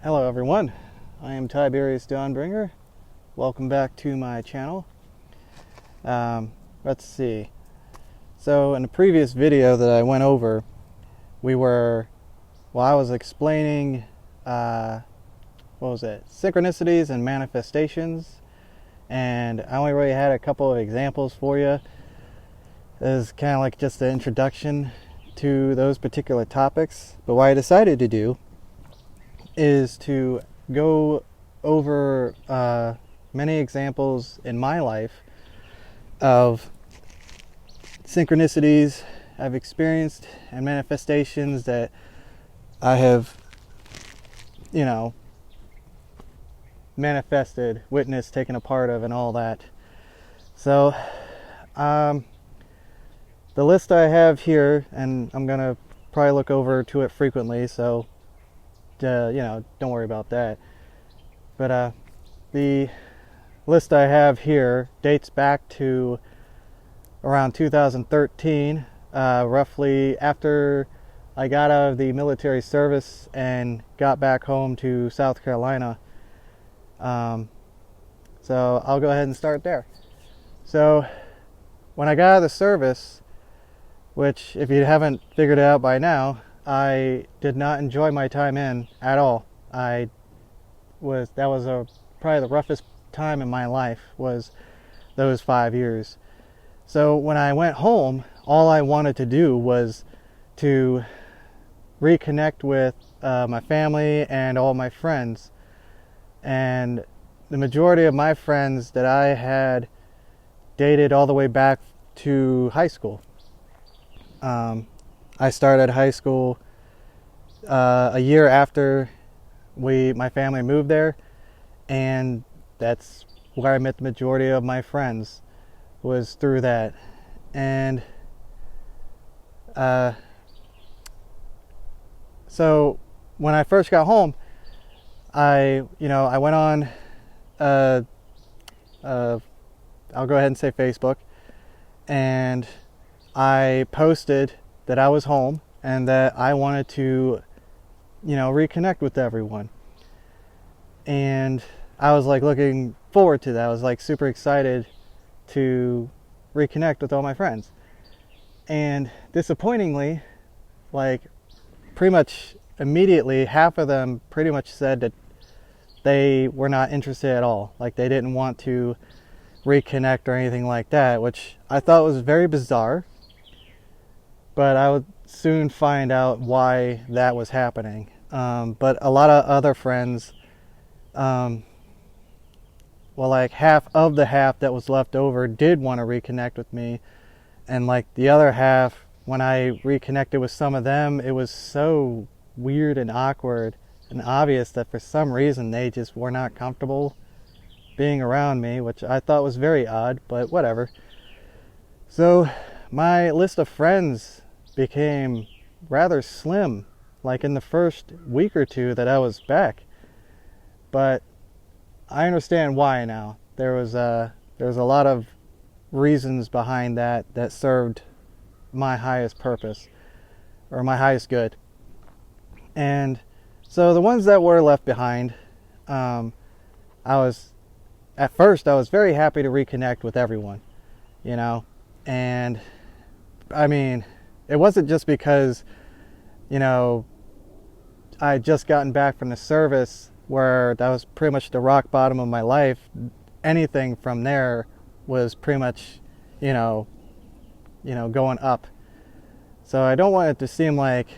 Hello everyone, I am Tiberius Dawnbringer. Welcome back to my channel. Let's see. So in the previous video that I went over, I was explaining, synchronicities and manifestations, and I only really had a couple of examples for you. This is kind of like just an introduction to those particular topics, but what I decided to do is to go over many examples in my life of synchronicities I've experienced and manifestations that I have, manifested, witnessed, taken a part of, and all that. So, the list I have here, and I'm gonna probably look over to it frequently, so don't worry about that. But the list I have here dates back to around 2013, roughly after I got out of the military service and got back home to South Carolina. So I'll go ahead and start there. So when I got out of the service, which if you haven't figured it out by now, I did not enjoy my time in at all. That was probably the roughest time in my life, was those 5 years. So when I went home, all I wanted to do was to reconnect with my family and all my friends. And the majority of my friends that I had dated all the way back to high school. I started high school a year after my family moved there, and that's where I met the majority of my friends, was through that. And so when I first got home, I went on I'll go ahead and say Facebook, and I posted that I was home and that I wanted to, reconnect with everyone. And I was like looking forward to that. I was like super excited to reconnect with all my friends. And disappointingly, like pretty much immediately, half of them pretty much said that they were not interested at all. Like they didn't want to reconnect or anything like that, which I thought was very bizarre. But I would soon find out why that was happening. But a lot of other friends, like half of the half that was left over did want to reconnect with me. And like the other half, when I reconnected with some of them, it was so weird and awkward and obvious that for some reason they just were not comfortable being around me, which I thought was very odd, but whatever. So my list of friends became rather slim, like in the first week or two that I was back. But I understand why now. There was a lot of reasons behind that served my highest purpose, or my highest good. And so the ones that were left behind, at first I was very happy to reconnect with everyone, and I mean, it wasn't just because, I had just gotten back from the service, where that was pretty much the rock bottom of my life. Anything from there was pretty much, going up. So I don't want it to seem like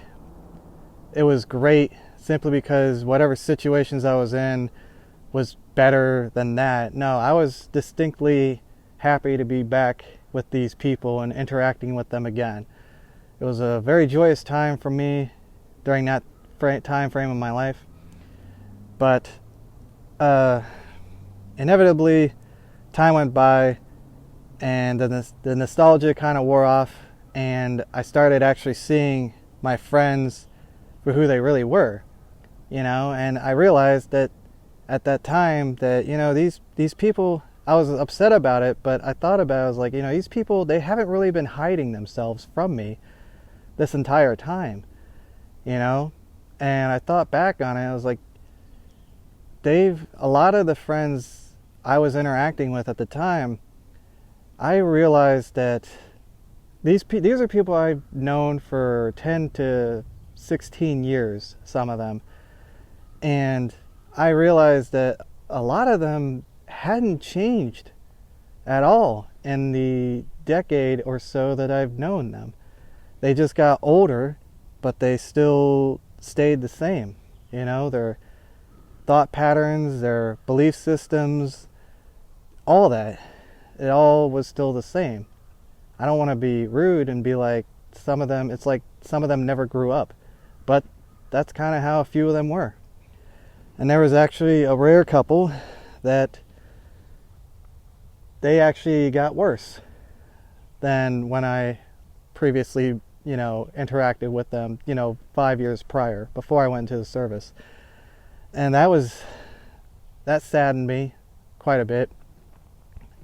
it was great simply because whatever situations I was in was better than that. No, I was distinctly happy to be back with these people and interacting with them again. It was a very joyous time for me during that time frame of my life. But inevitably, time went by, and the nostalgia kind of wore off, and I started actually seeing my friends for who they really were, and I realized that at that time that, these people, I was upset about it, but I thought about it, I was like, these people, they haven't really been hiding themselves from me this entire time, And I thought back on it, I was like, a lot of the friends I was interacting with at the time, I realized that these are people I've known for 10 to 16 years, some of them. And I realized that a lot of them hadn't changed at all in the decade or so that I've known them. They just got older, but they still stayed the same. You know, their thought patterns, their belief systems, all that, it all was still the same. I don't want to be rude and be like some of them, it's like some of them never grew up, but that's kind of how a few of them were. And there was actually a rare couple that they actually got worse than when I previously, interacted with them, 5 years prior, before I went into the service. And that saddened me quite a bit.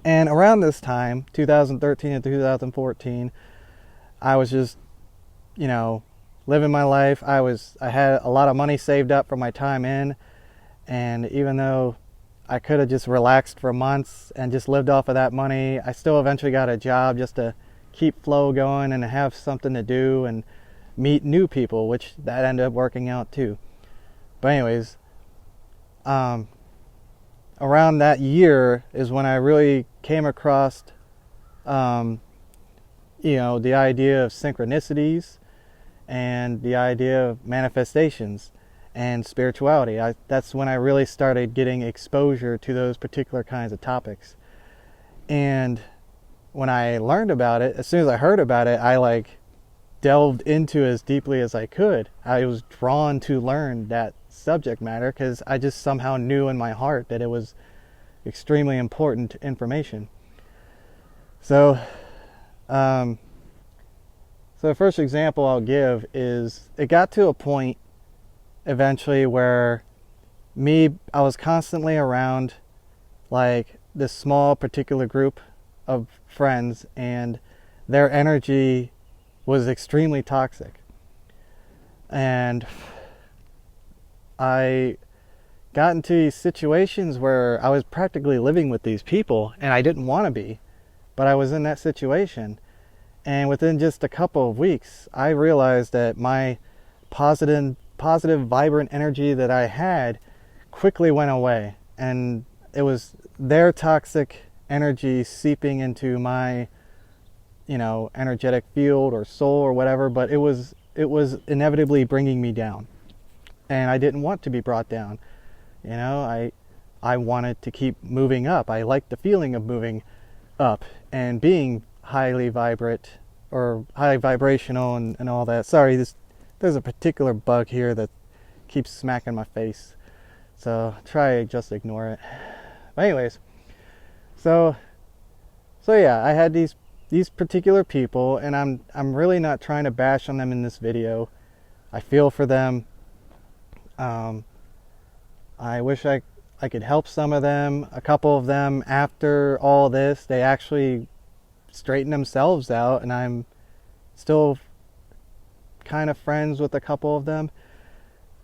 And around this time, 2013 and 2014, I was just, living my life. I had a lot of money saved up for my time in, and even though I could have just relaxed for months and just lived off of that money, I still eventually got a job just to keep flow going and have something to do and meet new people, which that ended up working out too. But anyways, around that year is when I really came across, the idea of synchronicities and the idea of manifestations and spirituality. That's when I really started getting exposure to those particular kinds of topics. And when I learned about it, as soon as I heard about it, I delved into as deeply as I could. I was drawn to learn that subject matter because I just somehow knew in my heart that it was extremely important information. So the first example I'll give is it got to a point eventually where I was constantly around this small particular group of friends, and their energy was extremely toxic. And I got into these situations where I was practically living with these people, and I didn't want to be, but I was in that situation. And within just a couple of weeks, I realized that my positive, vibrant energy that I had quickly went away. And it was their toxic energy seeping into my, energetic field or soul or whatever, but it was inevitably bringing me down. And I didn't want to be brought down. I wanted to keep moving up. I liked the feeling of moving up and being highly vibrant or high vibrational and all that. Sorry, there's a particular bug here that keeps smacking my face, so try just ignore it. But anyways, so yeah, I had these particular people, and I'm really not trying to bash on them in this video. I feel for them. I wish I could help some of them. A couple of them, after all this, they actually straightened themselves out, and I'm still kind of friends with a couple of them.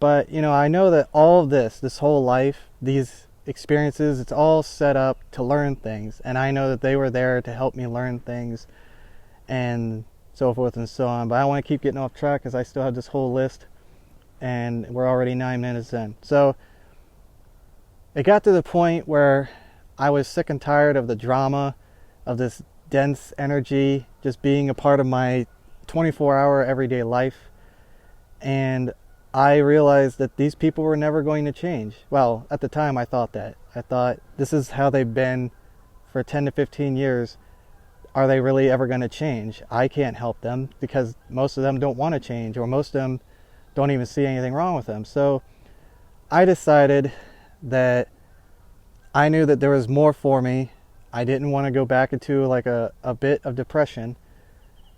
But I know that all of this whole life, these experiences, it's all set up to learn things, and I know that they were there to help me learn things and so forth and so on. But I don't want to keep getting off track because I still have this whole list, and we're already 9 minutes in. So it got to the point where I was sick and tired of the drama of this dense energy just being a part of my 24-hour everyday life. And I realized that these people were never going to change. Well, at the time I thought that. I thought, this is how they've been for 10 to 15 years. Are they really ever going to change? I can't help them because most of them don't want to change, or most of them don't even see anything wrong with them. So I decided that I knew that there was more for me. I didn't want to go back into a bit of depression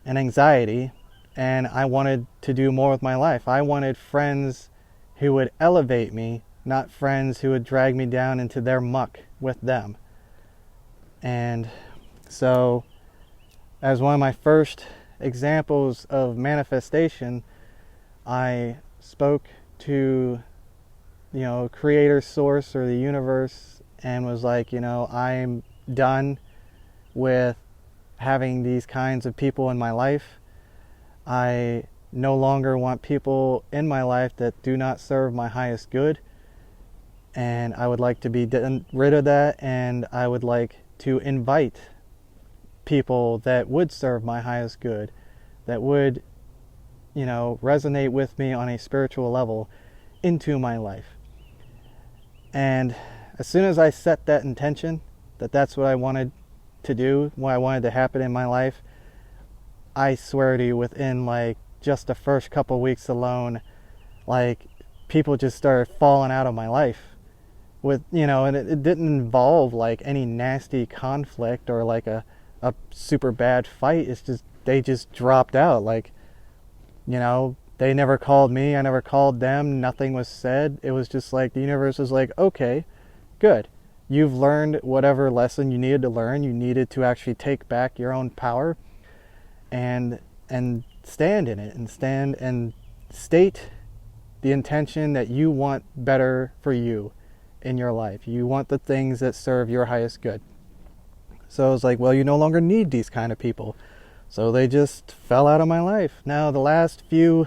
and anxiety, and I wanted to do more with my life. I wanted friends who would elevate me, not friends who would drag me down into their muck with them. And so, as one of my first examples of manifestation, I spoke to creator source or the universe and was like, I'm done with having these kinds of people in my life. I no longer want people in my life that do not serve my highest good, and I would like to be rid of that, and I would like to invite people that would serve my highest good, that would resonate with me on a spiritual level into my life. And as soon as I set that intention, that that's what I wanted to do, what I wanted to happen in my life, I swear to you, within like just the first couple weeks alone, like people just started falling out of my life with, and it didn't involve like any nasty conflict or like a super bad fight. It's just, they just dropped out. Like, they never called me, I never called them, nothing was said. It was just like the universe was like, okay, good. You've learned whatever lesson you needed to learn. You needed to actually take back your own power and stand in it, and stand and state the intention that you want better for you in your life. You want the things that serve your highest good. So I was like, well, you no longer need these kind of people. So they just fell out of my life. Now, the last few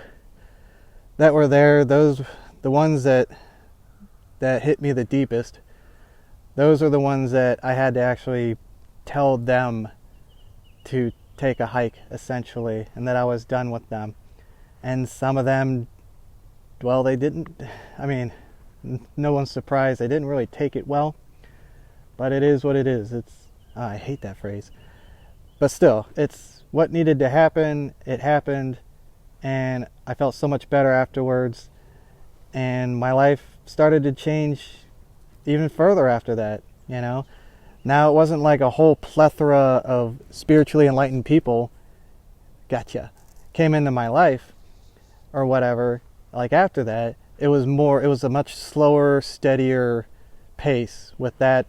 that were there, the ones that hit me the deepest, those are the ones that I had to actually tell them to take a hike, essentially, and that I was done with them. And some of them, well, they didn't, no one's surprised, they didn't really take it well, but it is what it is. I hate that phrase, but still, it's what needed to happen. It happened, and I felt so much better afterwards, and my life started to change even further after that. Now it wasn't like a whole plethora of spiritually enlightened people came into my life or whatever. Like after that, it was a much slower, steadier pace with that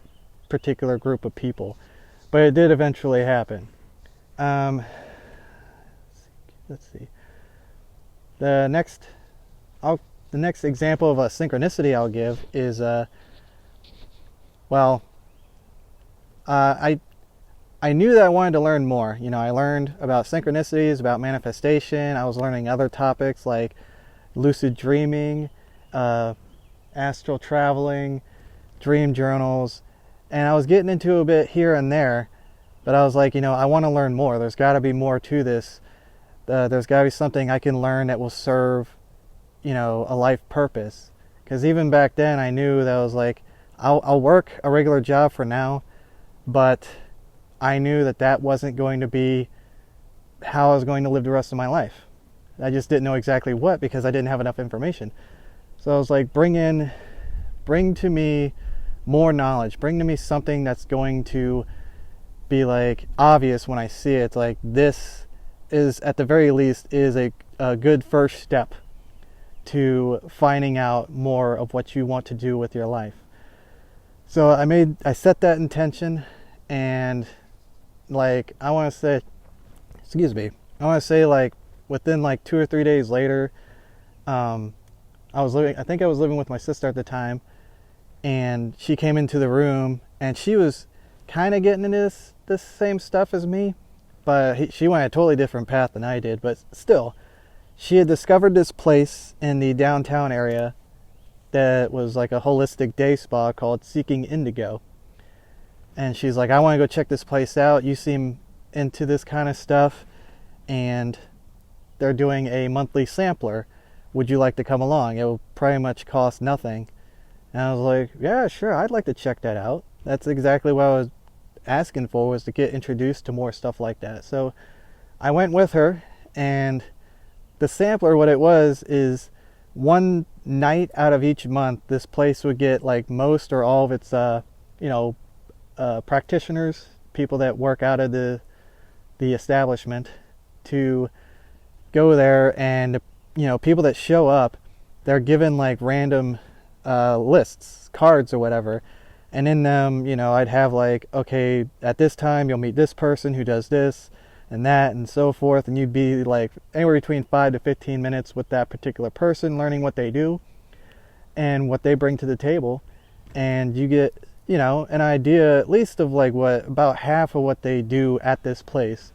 particular group of people, but it did eventually happen. Let's see. The next example of a synchronicity I'll give is I knew that I wanted to learn more. I learned about synchronicities, about manifestation. I was learning other topics like lucid dreaming, astral traveling, dream journals, and I was getting into a bit here and there, but I was like, I want to learn more. There's got to be more to this. There's got to be something I can learn that will serve, a life purpose. Because even back then I knew that I was like, I'll work a regular job for now, but I knew that wasn't going to be how I was going to live the rest of my life. I just didn't know exactly what, because I didn't have enough information. So I was like, bring to me more knowledge. Bring to me something that's going to be like obvious when I see it. Like, this is, at the very least, is a good first step to finding out more of what you want to do with your life. So I set that intention, and like I want to say like within like 2 or 3 days later, I think I was living with my sister at the time, and she came into the room, and she was kind of getting into this same stuff as me, but she went a totally different path than I did. But still, she had discovered this place in the downtown area that was like a holistic day spa called Seeking Indigo. And she's like, I want to go check this place out. You seem into this kind of stuff, and they're doing a monthly sampler. Would you like to come along? It will pretty much cost nothing. And I was like, yeah, sure, I'd like to check that out. That's exactly what I was asking for, was to get introduced to more stuff like that. So I went with her, and the sampler, what it was, is one night out of each month, this place would get like most or all of its practitioners, people that work out of the establishment, to go there, and people that show up, they're given like random lists, cards or whatever, and in them, I'd have like, okay, at this time you'll meet this person who does this and that and so forth, and you'd be like anywhere between 5 to 15 minutes with that particular person, learning what they do. and what they bring to the table, and you get, you know, an idea at least of like what about half of what they do at this place.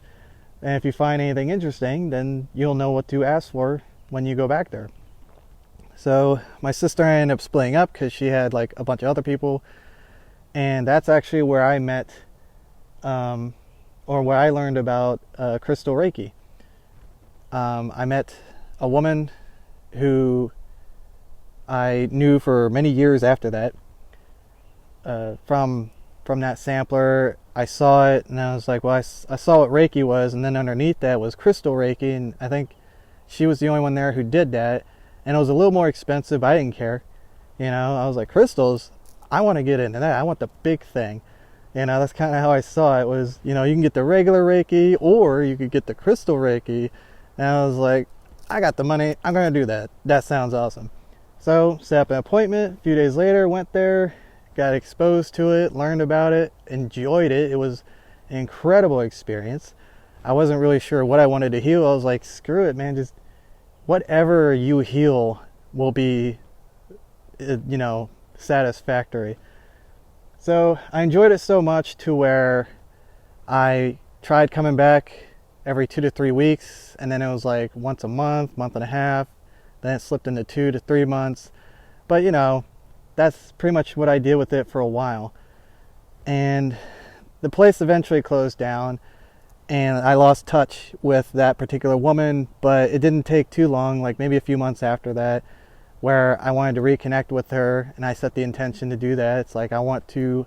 And if you find anything interesting, then you'll know what to ask for when you go back there. So my sister and I ended up splitting up because she had like a bunch of other people, and that's actually where I met or where I learned about crystal Reiki. I met a woman who I knew for many years after that. From that sampler, I saw it and I was like, well, I saw what Reiki was, and then underneath that was crystal Reiki, and I think she was the only one there who did that, and it was a little more expensive. I didn't care, you know. I was like, crystals, I want to get into that. I want the big thing, you know. That's kind of how I saw it. Was, you know, you can get the regular Reiki or you could get the crystal Reiki, and I was like, I got the money, I'm gonna do that. That sounds awesome. So set up an appointment. A few days later, went there, got exposed to it, learned about it, enjoyed it. It was an incredible experience. I wasn't really sure what I wanted to heal. I was like, screw it, man, just whatever you heal will be, you know, satisfactory. So I enjoyed it so much to where I tried coming back every 2 to 3 weeks, and then it was like once a month, month and a half, then it slipped into 2 to 3 months. But you know, that's pretty much what I did with it for a while. And the place eventually closed down, and I lost touch with that particular woman, but it didn't take too long, like maybe a few months after that, where I wanted to reconnect with her, and I set the intention to do that. It's like, I want to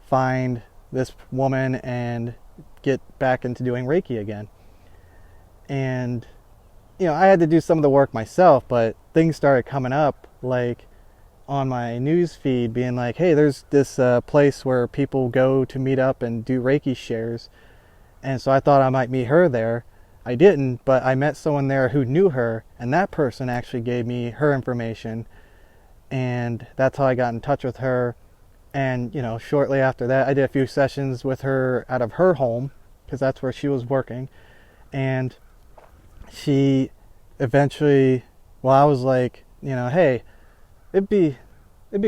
find this woman and get back into doing Reiki again. And, you know, I had to do some of the work myself, but things started coming up, like on my news feed, being like, hey, there's this place where people go to meet up and do Reiki shares. And so I thought I might meet her there. I didn't, but I met someone there who knew her, and that person actually gave me her information, and that's how I got in touch with her. And, you know, shortly after that, I did a few sessions with her out of her home, because that's where she was working. And she eventually, well, I was like, you know, hey, it'd be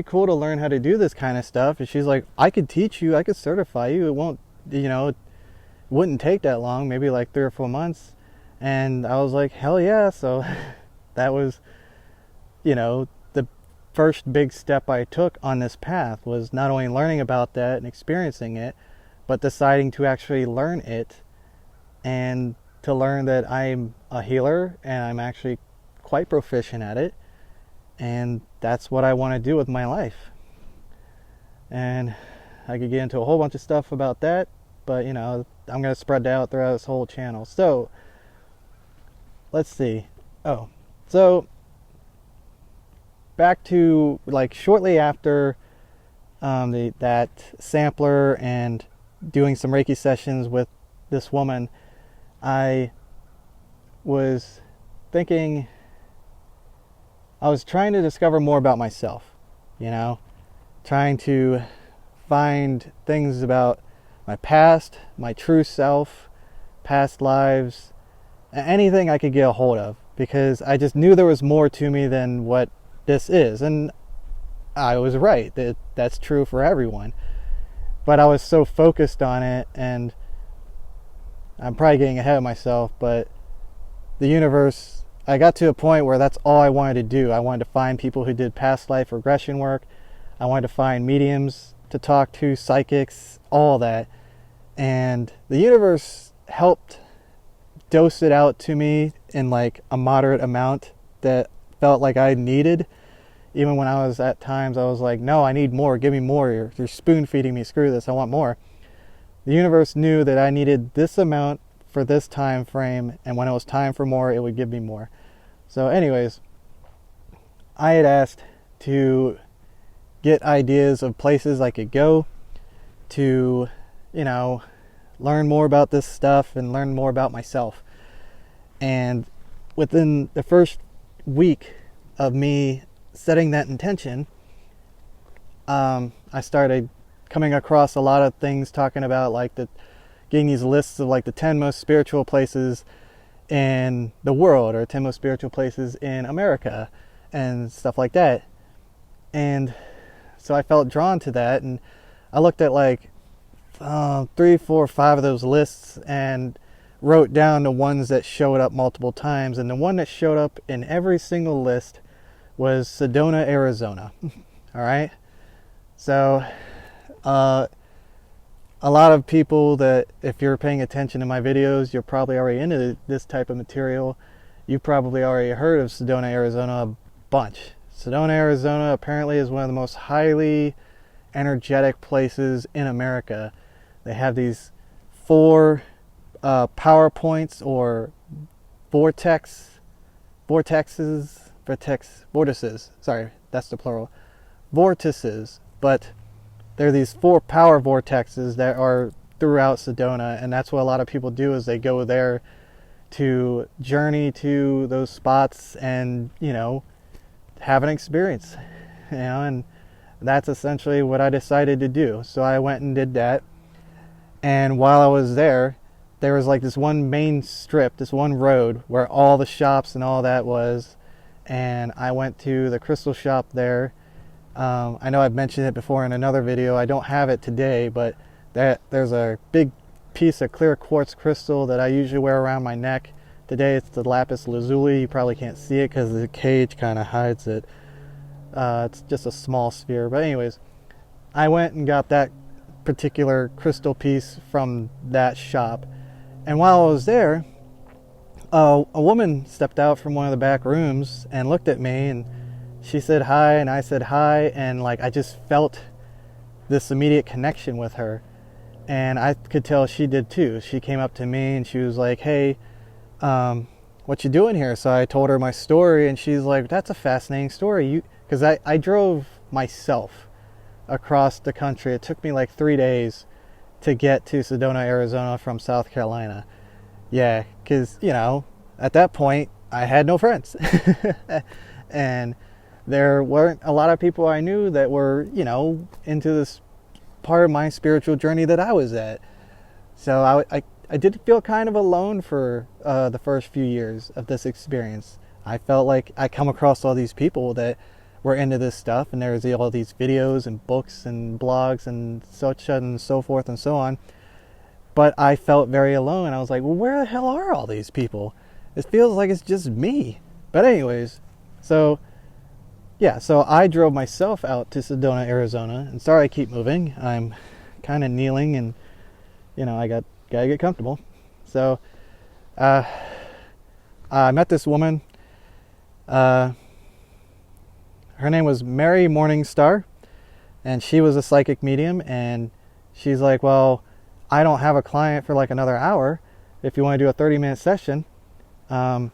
cool to learn how to do this kind of stuff. And she's like, I could teach you, I could certify you. It won't, you know, it wouldn't take that long, maybe like 3 or 4 months. And I was like, hell yeah. So that was, you know, the first big step I took on this path, was not only learning about that and experiencing it, but deciding to actually learn it, and to learn that I'm a healer and I'm actually quite proficient at it, and that's what I want to do with my life. And I could get into a whole bunch of stuff about that, but you know, I'm going to spread that out throughout this whole channel. So let's see. So back to like shortly after that sampler and doing some Reiki sessions with this woman, I was thinking, I was trying to discover more about myself, you know, trying to find things about my past, my true self, past lives, anything I could get a hold of, because I just knew there was more to me than what this is. And I was right, that's true for everyone. But I was so focused on it, and I'm probably getting ahead of myself, but the universe, I got to a point where that's all I wanted to do. I wanted to find people who did past life regression work. I wanted to find mediums to talk to, psychics, all that. And the universe helped dose it out to me in like a moderate amount that felt like I needed. Even when I was at times, I was like, no, I need more, give me more. You're spoon feeding me, screw this, I want more. The universe knew that I needed this amount for this time frame, and when it was time for more, it would give me more. So anyways, I had asked to get ideas of places I could go to, you know, learn more about this stuff and learn more about myself. And within the first week of me setting that intention, I started coming across a lot of things talking about like getting these lists of like the 10 most spiritual places in the world, or 10 most spiritual places in America and stuff like that. And so I felt drawn to that, and I looked at like 3, 4, 5 of those lists and wrote down the ones that showed up multiple times, and the one that showed up in every single list was Sedona, Arizona. All right, so a lot of people that, if you're paying attention to my videos, you're probably already into this type of material. You probably already heard of Sedona, Arizona a bunch. Sedona, Arizona apparently is one of the most highly energetic places in America. They have these 4 power points, or vortices. Sorry, that's the plural. Vortices, but there are these 4 power vortexes that are throughout Sedona, and that's what a lot of people do, is they go there to journey to those spots and, have an experience, and that's essentially what I decided to do. So I went and did that, and while I was there was like this one main strip, this one road where all the shops and all that was, and I went to the crystal shop there. I know I've mentioned it before in another video. I don't have it today, but there's a big piece of clear quartz crystal that I usually wear around my neck. Today it's the lapis lazuli. You probably can't see it because the cage kind of hides it. It's just a small sphere. But anyways, I went and got that particular crystal piece from that shop. And while I was there, a woman stepped out from one of the back rooms and looked at me, and she said hi, and I said hi, and like I just felt this immediate connection with her, and I could tell she did too. She came up to me and she was like, "Hey, what you doing here?" So I told her my story, and she's like, "That's a fascinating story." Because I drove myself across the country. It took me like 3 days to get to Sedona, Arizona from South Carolina. Yeah, because, at that point, I had no friends. And there weren't a lot of people I knew that were, into this part of my spiritual journey that I was at. So I did feel kind of alone for the first few years of this experience. I felt like I come across all these people that were into this stuff, and there's all these videos and books and blogs and such and so forth and so on. But I felt very alone. I was like, well, where the hell are all these people? It feels like it's just me. But anyways, so I drove myself out to Sedona, Arizona. And sorry I keep moving. I'm kind of kneeling, and, I gotta get comfortable. So I met this woman. Her name was Mary Morningstar, and she was a psychic medium, and she's like, well, I don't have a client for like another hour. If you want to do a 30-minute session, I'd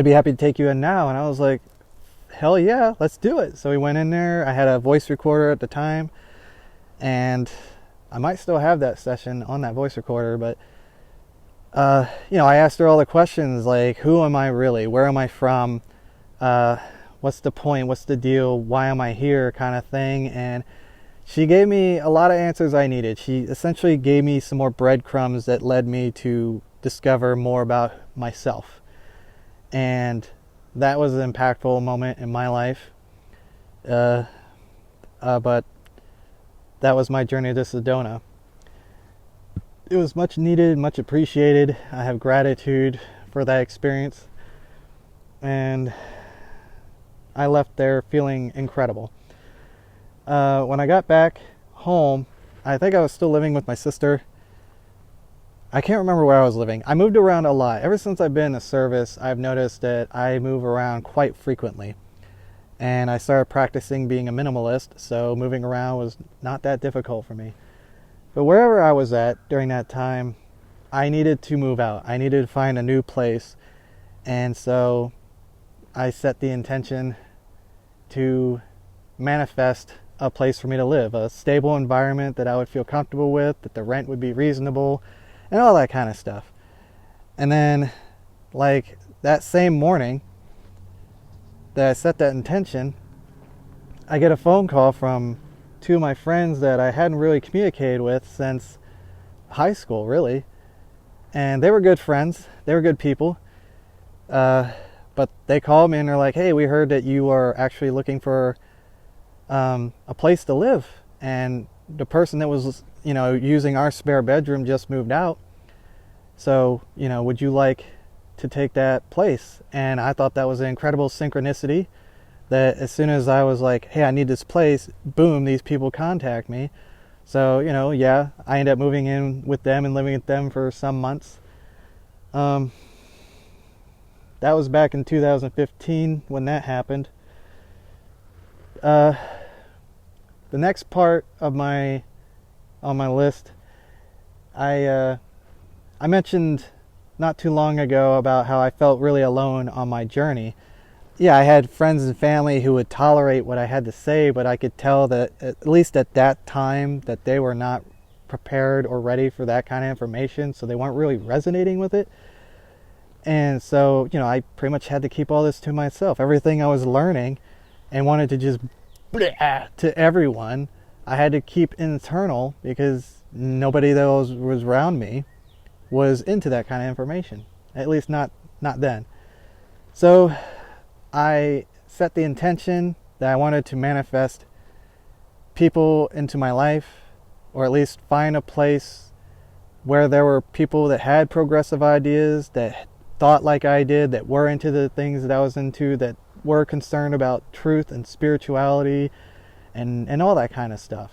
be happy to take you in now. And I was like, hell yeah, let's do it. So we went in there. I had a voice recorder at the time, and I might still have that session on that voice recorder, but I asked her all the questions like, who am I really? Where am I from? What's the point? What's the deal? Why am I here? Kind of thing. And she gave me a lot of answers I needed. She essentially gave me some more breadcrumbs that led me to discover more about myself. And that was an impactful moment in my life. But that was my journey to Sedona. It was much needed, much appreciated. I have gratitude for that experience. And I left there feeling incredible. When I got back home, I think I was still living with my sister. I can't remember where I was living. I moved around a lot. Ever since I've been in the service, I've noticed that I move around quite frequently. And I started practicing being a minimalist, so moving around was not that difficult for me. But wherever I was at during that time, I needed to move out. I needed to find a new place. And so I set the intention to manifest a place for me to live, a stable environment that I would feel comfortable with, that the rent would be reasonable, and all that kind of stuff. And then, like, that same morning that I set that intention, I get a phone call from 2 of my friends that I hadn't really communicated with since high school, really. And they were good friends. They were good people. But they called me and they're like, hey, we heard that you are actually looking for a place to live. And the person that was, using our spare bedroom just moved out. So, would you like to take that place? And I thought that was an incredible synchronicity, that as soon as I was like, hey, I need this place, boom, these people contact me. So, yeah, I ended up moving in with them and living with them for some months. That was back in 2015 when that happened. The next part of on my list, I mentioned not too long ago about how I felt really alone on my journey. Yeah, I had friends and family who would tolerate what I had to say, but I could tell that, at least at that time, that they were not prepared or ready for that kind of information, so they weren't really resonating with it. And so, I pretty much had to keep all this to myself. Everything I was learning and wanted to just to everyone, I had to keep internal, because nobody that was around me was into that kind of information, at least not then. So I set the intention that I wanted to manifest people into my life, or at least find a place where there were people that had progressive ideas, that thought like I did, that were into the things that I was into, that were concerned about truth and spirituality and all that kind of stuff.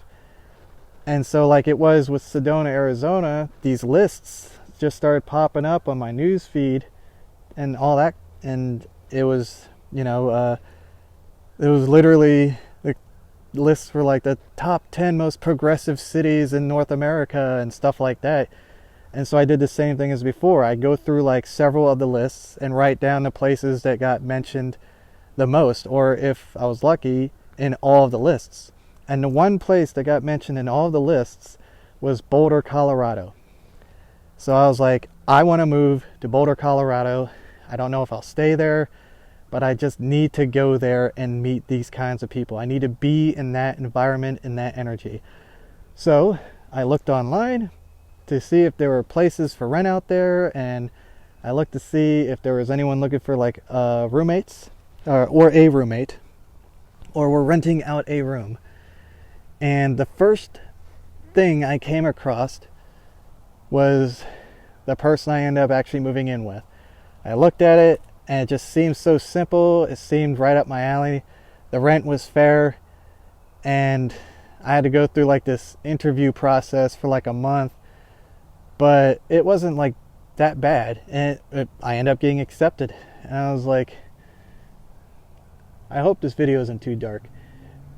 And so, like it was with Sedona, Arizona, these lists just started popping up on my news feed and all that, and it was, it was literally the lists for like the top 10 most progressive cities in North America and stuff like that. And so I did the same thing as before. I go through like several of the lists and write down the places that got mentioned the most, or if I was lucky, in all of the lists. And the one place that got mentioned in all of the lists was Boulder, Colorado. So I was like, I want to move to Boulder, Colorado. I don't know if I'll stay there, but I just need to go there and meet these kinds of people. I need to be in that environment, in that energy. So I looked online to see if there were places for rent out there, and I looked to see if there was anyone looking for like roommates or a roommate, or were renting out a room. And the first thing I came across was the person I ended up actually moving in with. I looked at it and it just seemed so simple. It seemed right up my alley. The rent was fair, and I had to go through like this interview process for like a month, but it wasn't like that bad, and I ended up getting accepted. And I was like, I hope this video isn't too dark.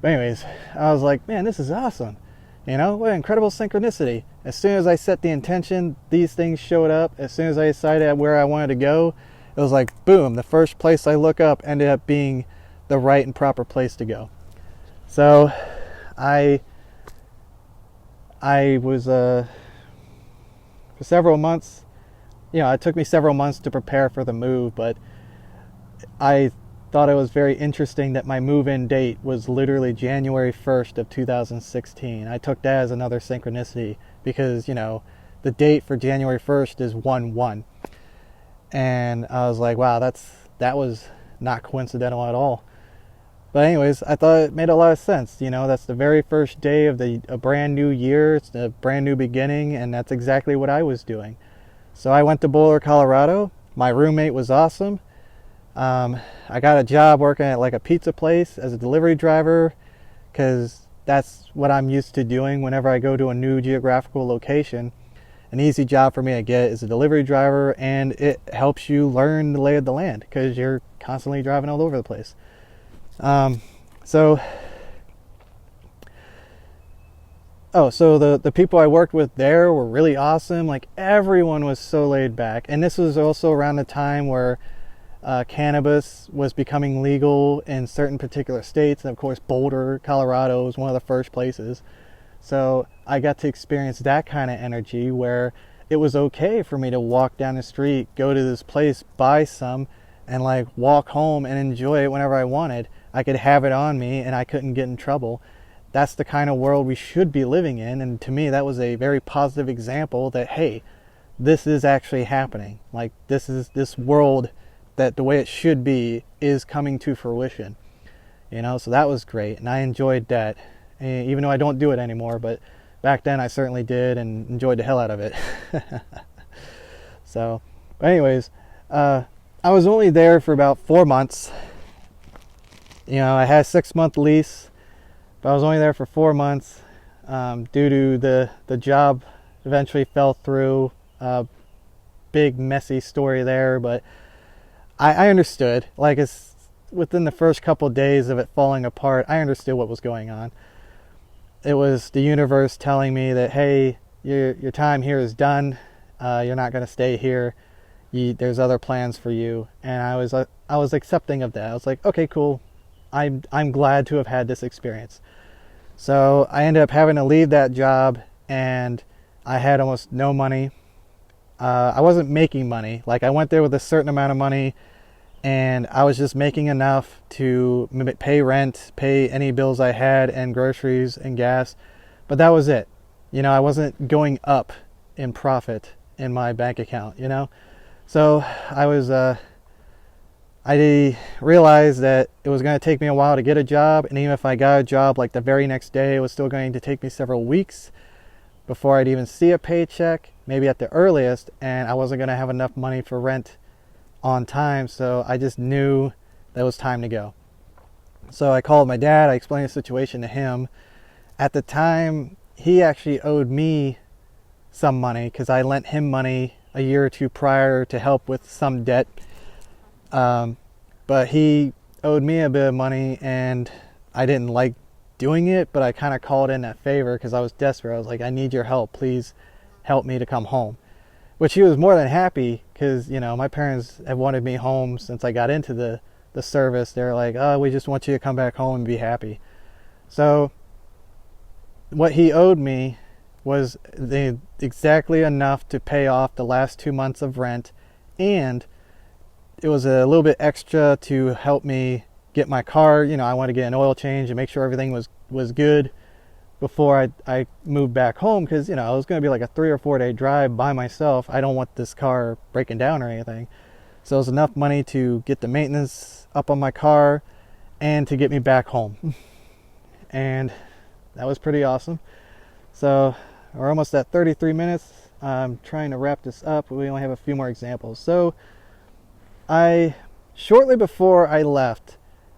But anyways, I was like, man, this is awesome. What an incredible synchronicity. As soon as I set the intention, these things showed up. As soon as I decided where I wanted to go, it was like, boom, the first place I look up ended up being the right and proper place to go. So I was, for several months, it took me several months to prepare for the move, but I thought it was very interesting that my move-in date was literally January 1st of 2016. I took that as another synchronicity because, the date for January 1st is 1/1. And I was like, wow, that was not coincidental at all. But anyways, I thought it made a lot of sense. That's the very first day of a brand new year. It's a brand new beginning, and that's exactly what I was doing. So I went to Boulder, Colorado. My roommate was awesome. I got a job working at like a pizza place as a delivery driver, because that's what I'm used to doing whenever I go to a new geographical location. An easy job for me to get is a delivery driver, and it helps you learn the lay of the land because you're constantly driving all over the place. So the people I worked with there were really awesome. Like, everyone was so laid back. And this was also around the time where cannabis was becoming legal in certain particular states, and of course Boulder, Colorado was one of the first places. So I got to experience that kind of energy where it was okay for me to walk down the street, go to this place, buy some, and like walk home and enjoy it whenever I wanted. I could have it on me and I couldn't get in trouble. That's the kind of world we should be living in, and to me that was a very positive example that, hey, this is actually happening. Like, this world that the way it should be is coming to fruition. So that was great, and I enjoyed that, even though I don't do it anymore. But back then I certainly did and enjoyed the hell out of it. So, but anyways, I was only there for about 4 months. I had a 6-month lease, but I was only there for 4 months due to the job eventually fell through. Big messy story there, but I understood. Like, it's within the first couple of days of it falling apart, I understood what was going on. It was the universe telling me that, hey, your time here is done. You're not going to stay here. There's other plans for you. And I was accepting of that. I was like, okay, cool. I'm glad to have had this experience. So I ended up having to leave that job, and I had almost no money. I wasn't making money. Like, I went there with a certain amount of money, and I was just making enough to pay rent, pay any bills I had, and groceries and gas. But that was it. I wasn't going up in profit in my bank account, So I realized that it was going to take me a while to get a job, and even if I got a job like the very next day, it was still going to take me several weeks before I'd even see a paycheck, maybe at the earliest, and I wasn't going to have enough money for rent on time. So I just knew that it was time to go. So I called my dad. I explained the situation to him. At the time, he actually owed me some money because I lent him money a year or two prior to help with some debt. But he owed me a bit of money, and I didn't like doing it, but I kind of called in that favor because I was desperate. I was like, I need your help. Please help me to come home. Which he was more than happy, because, my parents have wanted me home since I got into the service. They're like, oh, we just want you to come back home and be happy. So what he owed me was exactly enough to pay off the last 2 months of rent, and it was a little bit extra to help me get my car. I wanted to get an oil change and make sure everything was good before I moved back home, because it was going to be like a 3 or 4 day drive by myself. I don't want this car breaking down or anything. So it was enough money to get the maintenance up on my car and to get me back home. And that was pretty awesome. So we're almost at 33 minutes. I'm trying to wrap this up. We only have a few more examples. So shortly before I left,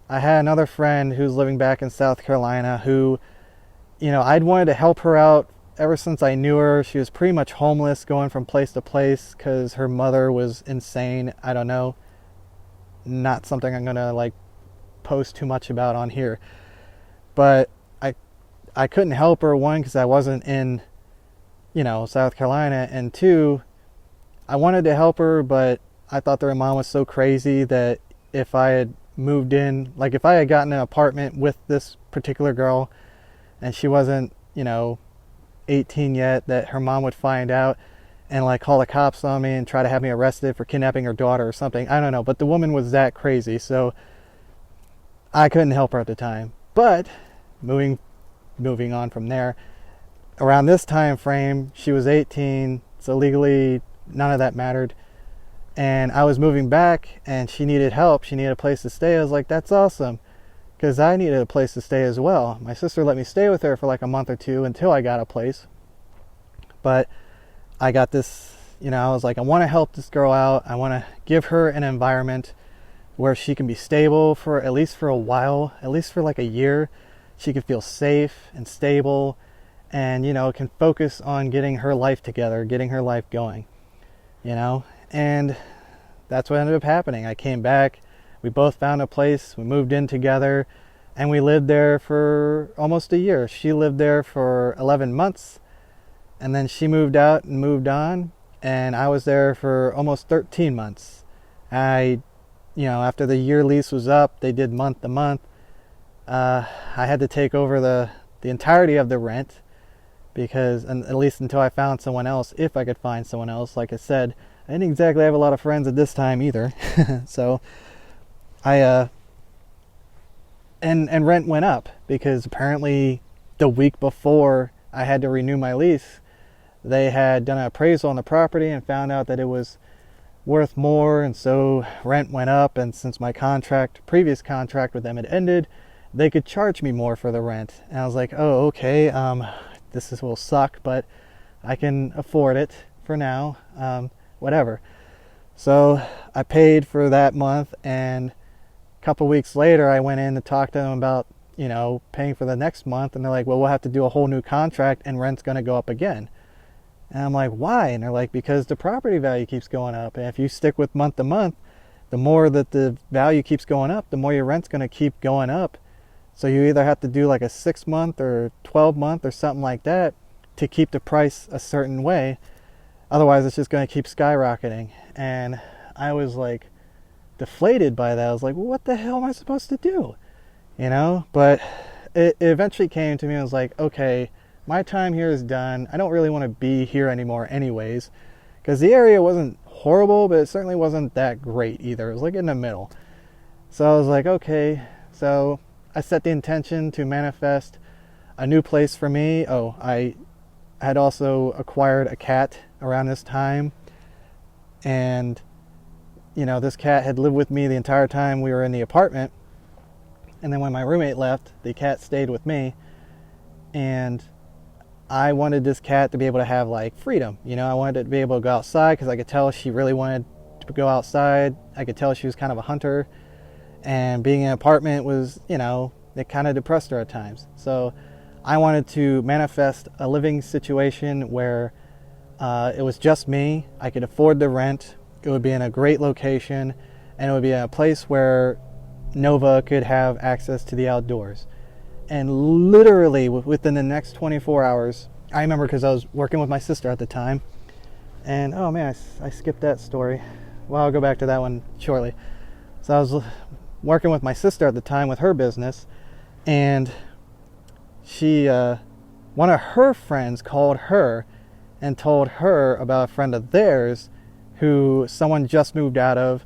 I had another friend who's living back in South Carolina who, I'd wanted to help her out ever since I knew her. She was pretty much homeless, going from place to place because her mother was insane. I don't know. Not something I'm going to post too much about on here. But I couldn't help her, one, because I wasn't in, South Carolina, and two, I wanted to help her, but I thought their mom was so crazy that if I had moved in, if I had gotten an apartment with this particular girl and she wasn't, 18 yet, that her mom would find out and call the cops on me and try to have me arrested for kidnapping her daughter or something. I don't know, but the woman was that crazy, so I couldn't help her at the time. But moving on from there, around this time frame, she was 18, so legally none of that mattered. And I was moving back, and she needed help. She needed a place to stay. I was like, that's awesome, because I needed a place to stay as well. My sister let me stay with her for a month or two until I got a place. But I got this, I was like, I want to help this girl out. I want to give her an environment where she can be stable for at least for a while, at least for a year. She can feel safe and stable and, can focus on getting her life together, getting her life going, And that's what ended up happening. I came back, we both found a place, we moved in together, and we lived there for almost a year. She lived there for 11 months, and then she moved out and moved on, and I was there for almost 13 months. After the year lease was up, they did month to month. I had to take over the entirety of the rent, because, and at least until I found someone else, if I could find someone else. Like I said, I didn't exactly have a lot of friends at this time either. So and rent went up, because apparently the week before I had to renew my lease, they had done an appraisal on the property and found out that it was worth more, and so rent went up. And since my previous contract with them had ended, they could charge me more for the rent. And I was like, oh, okay, will suck, but I can afford it for now, whatever. So I paid for that month, and a couple weeks later I went in to talk to them about, paying for the next month, and they're like, well, we'll have to do a whole new contract and rent's going to go up again. And I'm like, why? And they're like, because the property value keeps going up, and if you stick with month to month, the more that the value keeps going up, the more your rent's going to keep going up. So you either have to do like a 6-month or 12-month or something like that to keep the price a certain way. Otherwise, it's just going to keep skyrocketing. And I was like deflated by that. I was like, well, what the hell am I supposed to do? But it eventually came to me. I was like, okay, my time here is done. I don't really want to be here anymore anyways, because the area wasn't horrible, but it certainly wasn't that great either. It was like in the middle. So I was like, okay. So I set the intention to manifest a new place for me. Oh, I had also acquired a cat around this time, and this cat had lived with me the entire time we were in the apartment. And then when my roommate left, the cat stayed with me, and I wanted this cat to be able to have like freedom. I wanted it to be able to go outside, because I could tell she really wanted to go outside. I could tell she was kind of a hunter, and being in an apartment was, it kind of depressed her at times. So I wanted to manifest a living situation where it was just me. I could afford the rent. It would be in a great location, and it would be in a place where Nova could have access to the outdoors. And literally within the next 24 hours, I remember, because I was working with my sister at the time, and oh man, I skipped that story. Well, I'll go back to that one shortly. So I was working with my sister at the time with her business, and she, one of her friends called her and told her about a friend of theirs who someone just moved out of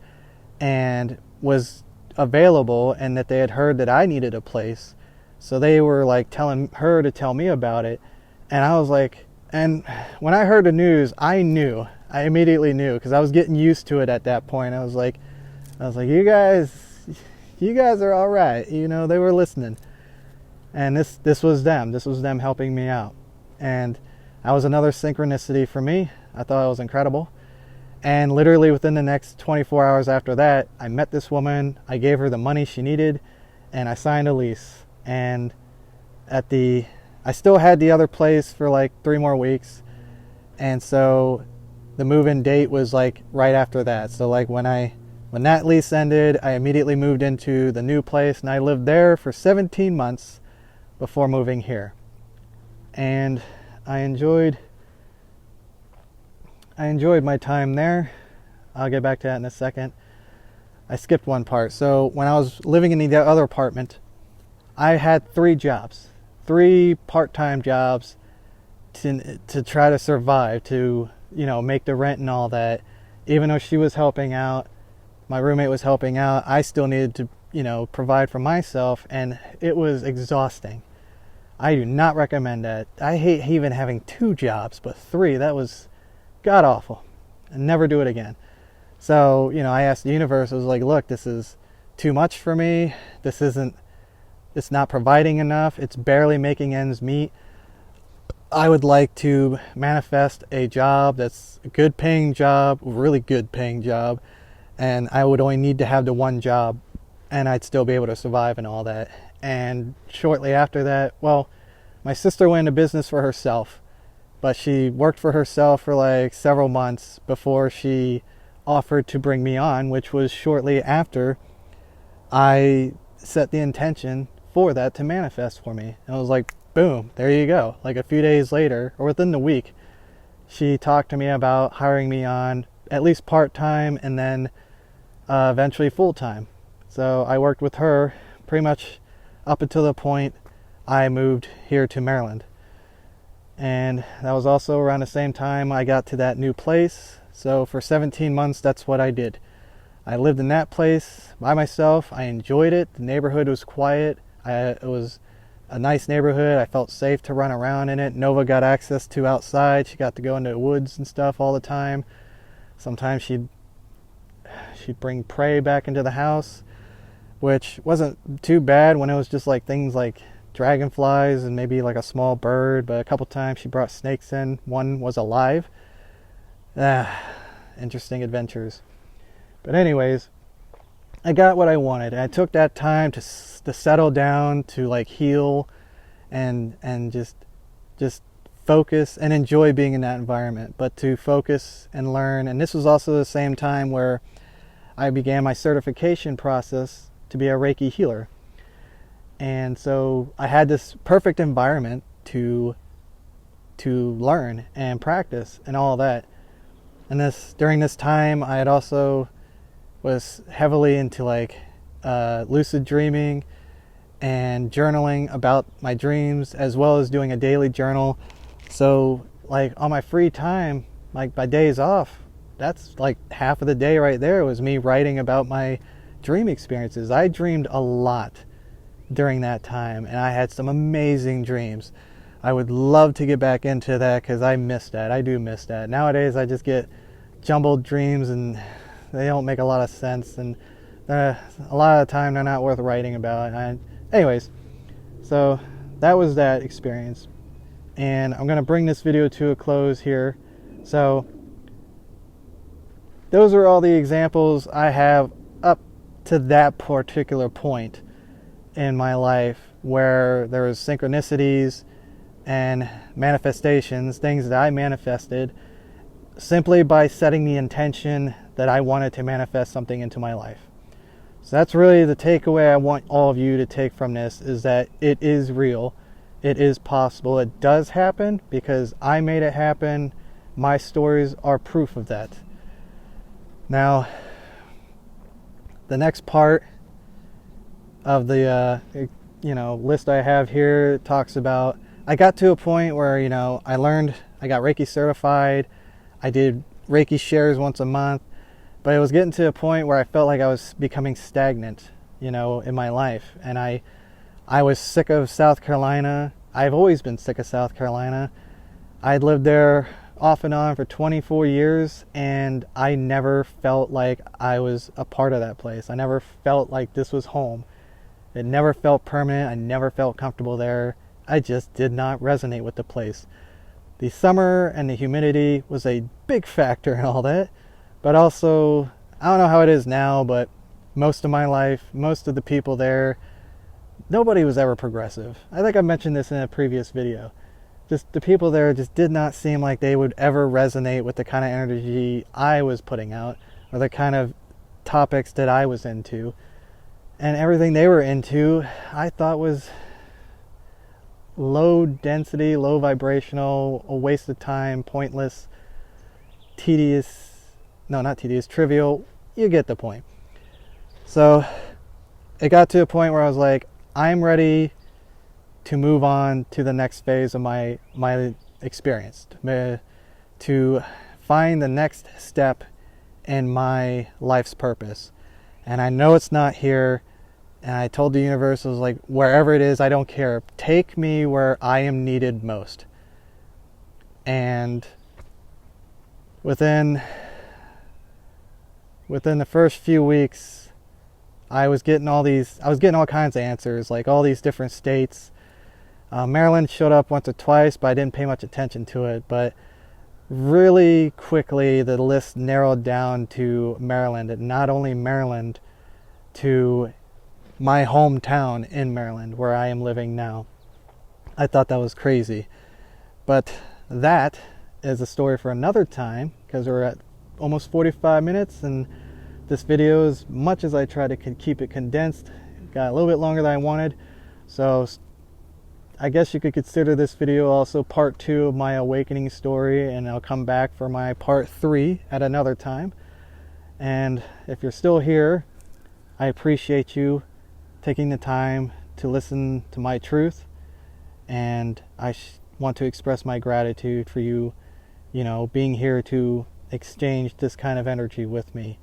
and was available, and that they had heard that I needed a place. So they were like telling her to tell me about it. And I was like, and when I heard the news, I immediately knew, because I was getting used to it at that point. I was like, you guys are all right. They were listening. And this was them helping me out. And that was another synchronicity for me. I thought it was incredible. And literally within the next 24 hours after that, I met this woman. I gave her the money she needed, and I signed a lease. And I still had the other place for like 3 more weeks. And so the move-in date was like right after that. So like when that lease ended, I immediately moved into the new place, and I lived there for 17 months before moving here. And I enjoyed my time there. I'll get back to that in a second. I skipped one part. So when I was living in the other apartment, I had 3 jobs, 3 part-time jobs to try to survive, to, make the rent and all that. Even though she was helping out, my roommate was helping out, I still needed to, provide for myself, and it was exhausting. I do not recommend that. I hate even having 2 jobs, but 3, that was god awful. I'd never do it again. So, I asked the universe, I was like, look, this is too much for me. It's not providing enough. It's barely making ends meet. I would like to manifest a job that's a good paying job, really good paying job, and I would only need to have the 1 job, and I'd still be able to survive and all that. And shortly after that, well, my sister went into business for herself, but she worked for herself for like several months before she offered to bring me on, which was shortly after I set the intention for that to manifest for me. And I was like, boom, there you go. Like a few days later, or within the week, she talked to me about hiring me on at least part-time, and then eventually full-time. So I worked with her pretty much up until the point I moved here to Maryland. And that was also around the same time I got to that new place. So for 17 months, that's what I did. I lived in that place by myself. I enjoyed it. The neighborhood was quiet. It was a nice neighborhood. I felt safe to run around in it. Nova got access to outside. She got to go into the woods and stuff all the time. Sometimes she'd bring prey back into the house. which wasn't too bad when it was just like things like dragonflies and maybe like a small bird, but a couple times she brought snakes in. One was alive. Interesting adventures. But anyways, I got what I wanted. I took that time to settle down, to like heal and just focus and enjoy being in that environment, but to focus and learn. And this was also the same time where I began my certification process to be a Reiki healer. And so I had this perfect environment to learn and practice and all that. And during this time, I had also was heavily into like lucid dreaming and journaling about my dreams, as well as doing a daily journal. So like on my free time, like my days off, that's like half of the day right there was me writing about my dream experiences. I dreamed a lot during that time, and I had some amazing dreams. I would love to get back into that because I miss that. I do miss that. Nowadays I just get jumbled dreams and they don't make a lot of sense, and a lot of the time they're not worth writing about. Anyways, so that was that experience, and I'm going to bring this video to a close here. So those are all the examples I have up to that particular point in my life where there was synchronicities and manifestations, things that I manifested simply by setting the intention that I wanted to manifest something into my life. So that's really the takeaway I want all of you to take from this, is that it is real. It is possible. It does happen because I made it happen. My stories are proof of that. Now, the next part of the list I have here talks about, I got to a point where I got Reiki certified. I did Reiki shares once a month, but it was getting to a point where I felt like I was becoming stagnant, in my life. And I was sick of South Carolina. I've always been sick of South Carolina. I'd lived there off and on for 24 years, and I never felt like I was a part of that place. I never felt like this was home. It never felt permanent. I never felt comfortable there. I just did not resonate with the place. The summer and the humidity was a big factor in all that. But also, I don't know how it is now, but most of my life, most of the people there, nobody was ever progressive. I think I mentioned this in a previous video. Just the people there just did not seem like they would ever resonate with the kind of energy I was putting out, or the kind of topics that I was into. And everything they were into, I thought was low density, low vibrational, a waste of time, pointless, trivial. You get the point. So it got to a point where I was like, I'm ready to move on to the next phase of my experience, to find the next step in my life's purpose. And I know it's not here. And I told the universe, I was like, wherever it is, I don't care. Take me where I am needed most. And within the first few weeks, I was getting all kinds of answers, like all these different states. Maryland showed up once or twice, but I didn't pay much attention to it. But really quickly, the list narrowed down to Maryland, and not only Maryland, to my hometown in Maryland, where I am living now. I thought that was crazy. But that is a story for another time, because we're at almost 45 minutes, and this video, as much as I try to keep it condensed, got a little bit longer than I wanted. So I guess you could consider this video also part 2 of my awakening story, and I'll come back for my part 3 at another time. And if you're still here, I appreciate you taking the time to listen to my truth, and I want to express my gratitude for you, being here to exchange this kind of energy with me.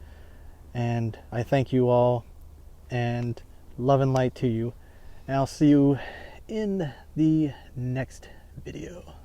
And I thank you all, and love and light to you. And I'll see you in the next video.